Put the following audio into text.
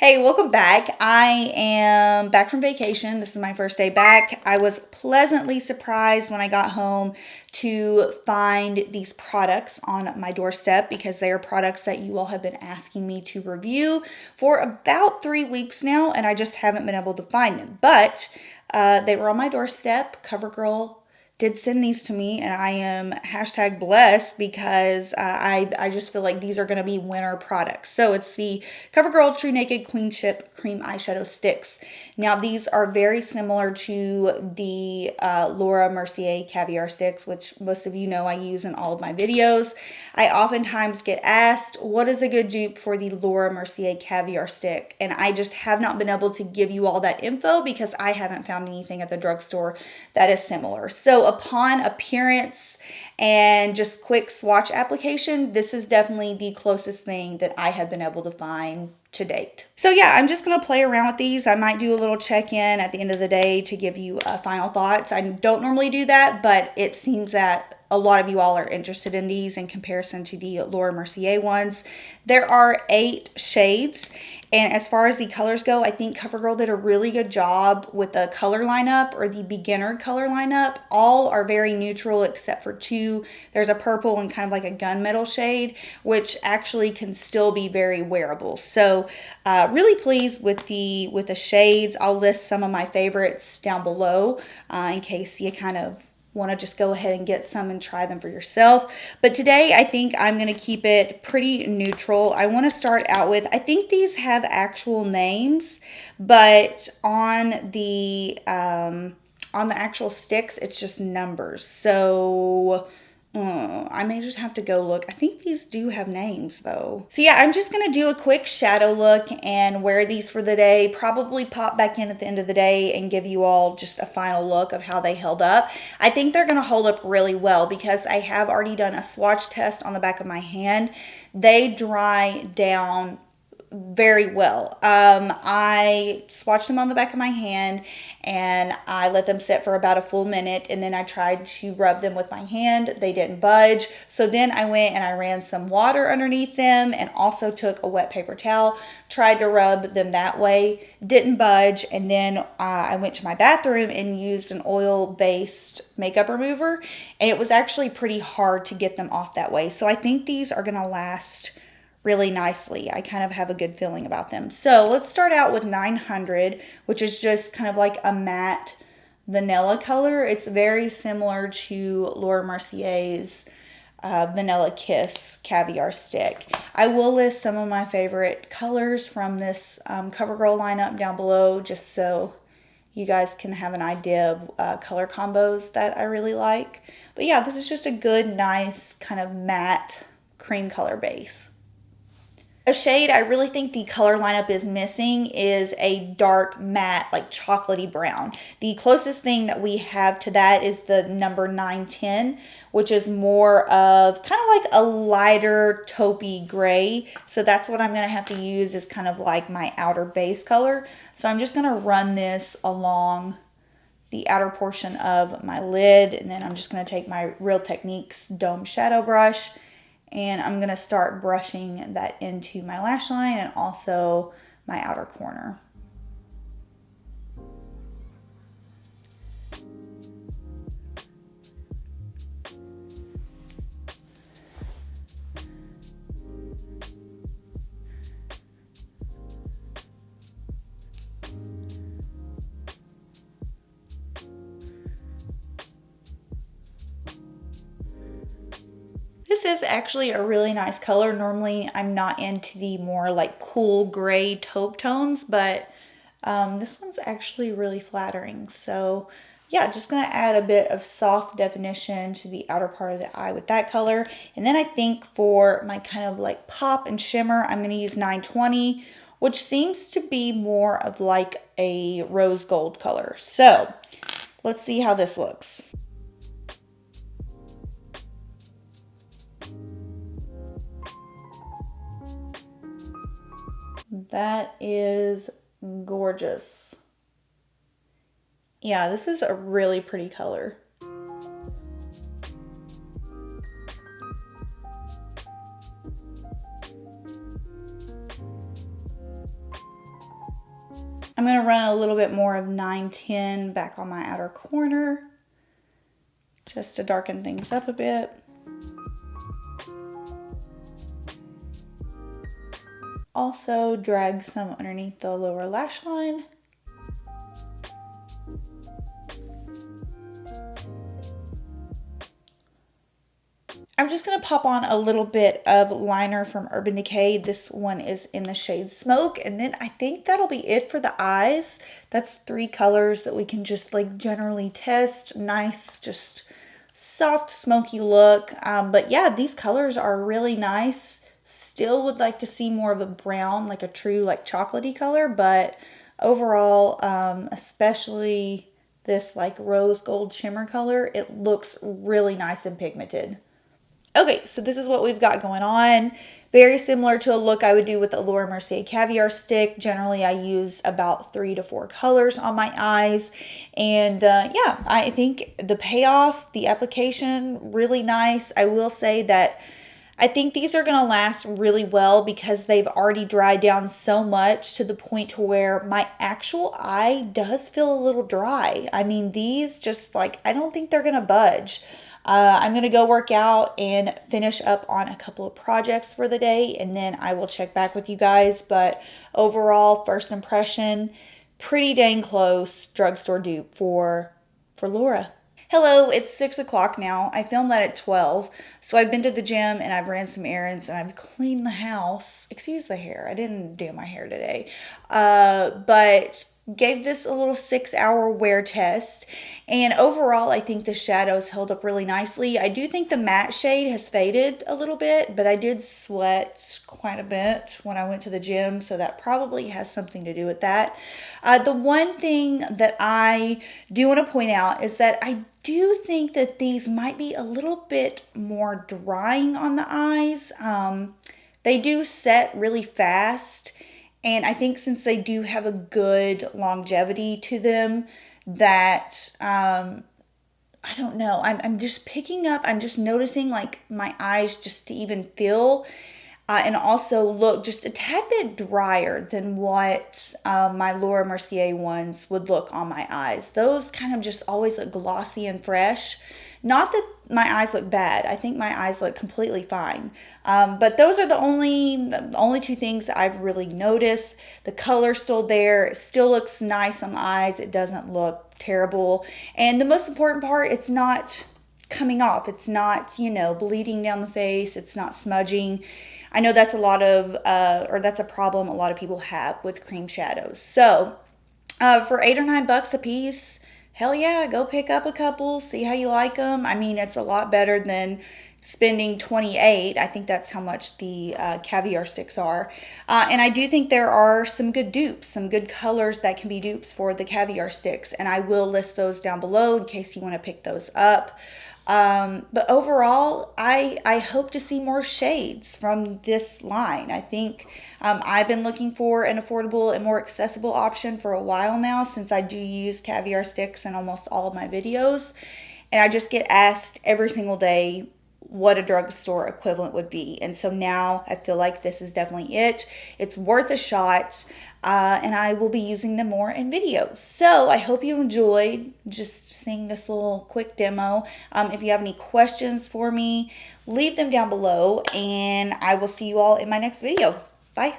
Hey, welcome back. I am back from vacation. This is my first day back. I was pleasantly surprised when I got home to find these products on my doorstep because they are products that you all have been asking me to review for about 3 weeks now, and I just haven't been able to find them. But they were on my doorstep. Covergirl did send these to me, and I am hashtag blessed because I just feel like these are going to be winner products. So it's the Covergirl True Naked Queenship Cream Eyeshadow Sticks. Now these are very similar to the Laura Mercier Caviar Sticks, which most of you know I use in all of my videos. I oftentimes get asked, what is a good dupe for the Laura Mercier Caviar Stick? And I just have not been able to give you all that info because I haven't found anything at the drugstore that is similar. So upon appearance and just quick swatch application, this is definitely the closest thing that I have been able to find to date. So yeah, I'm just going to play around with these. I might do a little check-in at the end of the day to give you final thoughts. I don't normally do that, but it seems that a lot of you all are interested in these in comparison to the Laura Mercier ones. There are 8 shades, and as far as the colors go, I think CoverGirl did a really good job with the color lineup, or the beginner color lineup. All are very neutral except for 2. There's a purple and kind of like a gunmetal shade, which actually can still be very wearable. So really pleased with the shades. I'll list some of my favorites down below in case you kind of want to just go ahead and get some and try them for yourself. But today I think I'm going to keep it pretty neutral. I want to start out with, I think these have actual names, but on the actual sticks it's just numbers. So I may just have to go look. I think these do have names though. So yeah, I'm just going to do a quick shadow look and wear these for the day. Probably pop back in at the end of the day and give you all just a final look of how they held up. I think they're going to hold up really well because I have already done a swatch test on the back of my hand. They dry down very well. I swatched them on the back of my hand and I let them sit for about a full minute, and then I tried to rub them with my hand. They didn't budge. So then I went and I ran some water underneath them and also took a wet paper towel, tried to rub them that way, didn't budge. And then I went to my bathroom and used an oil-based makeup remover, and it was actually pretty hard to get them off that way. So I think these are going to last really nicely. I kind of have a good feeling about them. So let's start out with 900, which is just kind of like a matte vanilla color. It's very similar to Laura Mercier's Vanilla Kiss Caviar Stick. I will list some of my favorite colors from this CoverGirl lineup down below, just so you guys can have an idea of color combos that I really like. But yeah, this is just a good, nice kind of matte cream color base. A shade I really think the color lineup is missing is a dark matte, like chocolatey brown. The closest thing that we have to that is the number 910, which is more of kind of like a lighter taupey gray. So that's what I'm going to have to use as kind of like my outer base color. So I'm just going to run this along the outer portion of my lid, and then I'm just going to take my Real Techniques Dome Shadow Brush, and I'm going to start brushing that into my lash line and also my outer corner. This is actually a really nice color. Normally I'm not into the more like cool gray taupe tones, but this one's actually really flattering. So yeah, just gonna add a bit of soft definition to the outer part of the eye with that color. And then I think for my kind of like pop and shimmer, I'm gonna use 920, which seems to be more of like a rose gold color. So let's see how this looks. That is gorgeous. Yeah, this is a really pretty color. I'm going to run a little bit more of 910 back on my outer corner, just to darken things up a bit. Also drag some underneath the lower lash line. I'm just going to pop on a little bit of liner from Urban Decay. This one is in the shade Smoke. And then I think that'll be it for the eyes. That's 3 colors that we can just like generally test. Nice, just soft, smoky look. But yeah, these colors are really nice. Still would like to see more of a brown, like a true like chocolatey color. But overall, especially this like rose gold shimmer color, it looks really nice and pigmented. Okay, so this is what we've got going on. Very similar to a look I would do with the Laura Mercier Caviar stick. Generally, I use about 3 to 4 colors on my eyes. And yeah, I think the payoff, the application, really nice. I will say that I think these are going to last really well because they've already dried down so much to the point to where my actual eye does feel a little dry. I mean, these just like, I don't think they're going to budge. I'm going to go work out and finish up on a couple of projects for the day, and then I will check back with you guys. But overall, first impression, pretty dang close drugstore dupe for Laura. Hello, it's 6 o'clock now. I filmed that at 12. So I've been to the gym and I've ran some errands and I've cleaned the house. Excuse the hair. I didn't do my hair today. But gave this a little 6-hour wear test, and overall I think the shadows held up really nicely. I do think the matte shade has faded a little bit, but I did sweat quite a bit when I went to the gym, so that probably has something to do with that. The one thing that I do want to point out is that I do think that these might be a little bit more drying on the eyes. They do set really fast. And I think since they do have a good longevity to them, that, I don't know, I'm just picking up, I'm just noticing like my eyes just to even feel and also look just a tad bit drier than what my Laura Mercier ones would look on my eyes. Those kind of just always look glossy and fresh. Not that my eyes look bad. I think my eyes look completely fine. But those are the only 2 things I've really noticed. The color's still there. It still looks nice on the eyes. It doesn't look terrible. And the most important part, it's not coming off. It's not, bleeding down the face. It's not smudging. I know that's that's a problem a lot of people have with cream shadows. So for $8 or $9 a piece, hell yeah, go pick up a couple, see how you like them. I mean, it's a lot better than spending $28. I think that's how much the Caviar sticks are. And I do think there are some good dupes, some good colors that can be dupes for the Caviar sticks. And I will list those down below in case you want to pick those up. But overall, I hope to see more shades from this line. I think I've been looking for an affordable and more accessible option for a while now, since I do use Caviar sticks in almost all of my videos. And I just get asked every single day what a drugstore equivalent would be. And so now I feel like this is definitely it. It's worth a shot. And I will be using them more in videos. So I hope you enjoyed just seeing this little quick demo. If you have any questions for me, leave them down below, and I will see you all in my next video. Bye.